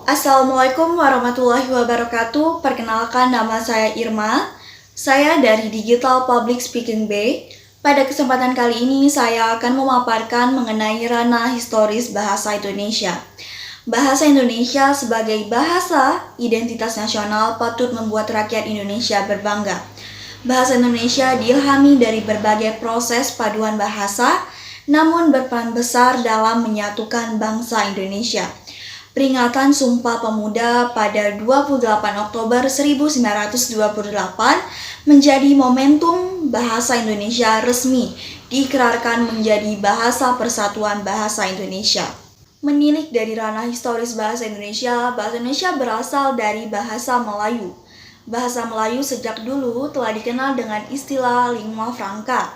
Assalamualaikum warahmatullahi wabarakatuh. Perkenalkan, nama saya Irma. Saya dari Digital Public Speaking Bay. Pada kesempatan kali ini saya akan memaparkan mengenai ranah historis bahasa Indonesia. Bahasa Indonesia sebagai bahasa identitas nasional patut membuat rakyat Indonesia berbangga. Bahasa Indonesia diilhami dari berbagai proses paduan bahasa, namun berperan besar dalam menyatukan bangsa Indonesia. Peringatan Sumpah Pemuda pada 28 Oktober 1928 menjadi momentum bahasa Indonesia resmi diikrarkan menjadi Bahasa Persatuan Bahasa Indonesia. Menilik dari ranah historis bahasa Indonesia berasal dari bahasa Melayu. Bahasa Melayu sejak dulu telah dikenal dengan istilah lingua franca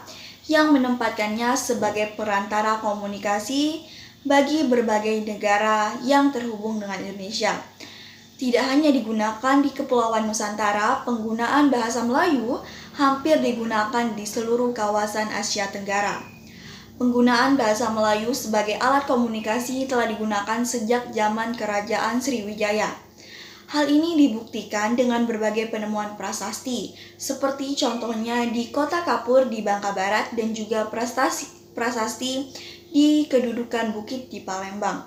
yang menempatkannya sebagai perantara komunikasi bagi berbagai negara yang terhubung dengan Indonesia. Tidak hanya digunakan di Kepulauan Nusantara, penggunaan bahasa Melayu hampir digunakan di seluruh kawasan Asia Tenggara. Penggunaan bahasa Melayu sebagai alat komunikasi telah digunakan sejak zaman Kerajaan Sriwijaya. Hal ini dibuktikan dengan berbagai penemuan prasasti, seperti contohnya di Kota Kapur di Bangka Barat dan juga prasasti di kedudukan bukit di Palembang.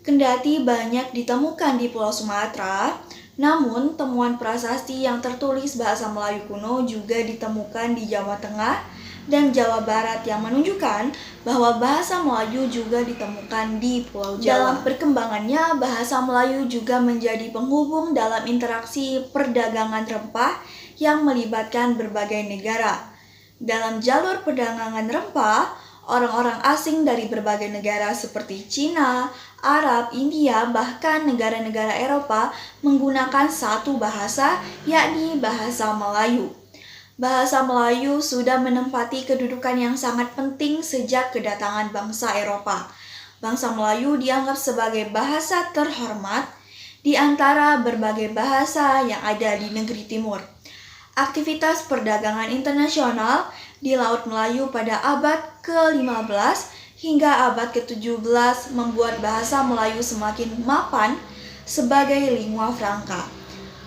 Kendati banyak ditemukan di Pulau Sumatera, namun temuan prasasti yang tertulis bahasa Melayu kuno juga ditemukan di Jawa Tengah dan Jawa Barat yang menunjukkan bahwa bahasa Melayu juga ditemukan di Pulau Jawa. Dalam perkembangannya, bahasa Melayu juga menjadi penghubung dalam interaksi perdagangan rempah yang melibatkan berbagai negara. Dalam jalur perdagangan rempah, orang-orang asing dari berbagai negara seperti Cina, Arab, India, bahkan negara-negara Eropa menggunakan satu bahasa, yakni bahasa Melayu. Bahasa Melayu sudah menempati kedudukan yang sangat penting sejak kedatangan bangsa Eropa. Bangsa Melayu dianggap sebagai bahasa terhormat di antara berbagai bahasa yang ada di negeri timur. Aktivitas perdagangan internasional di Laut Melayu pada abad ke-15 hingga abad ke-17 membuat bahasa Melayu semakin mapan sebagai lingua franca.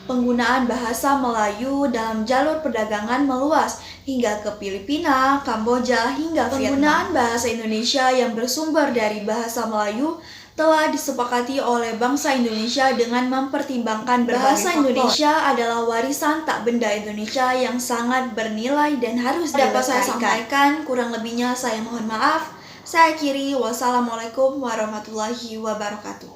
Penggunaan bahasa Melayu dalam jalur perdagangan meluas hingga ke Filipina, Kamboja, hingga Vietnam. Penggunaan bahasa Indonesia yang bersumber dari bahasa Melayu telah disepakati oleh bangsa Indonesia dengan mempertimbangkan berbagai bahasa faktor. Indonesia adalah warisan tak benda Indonesia yang sangat bernilai dan harus dilestarikan. Dapat saya sampaikan, kurang lebihnya saya mohon maaf. Saya akhiri, wassalamualaikum warahmatullahi wabarakatuh.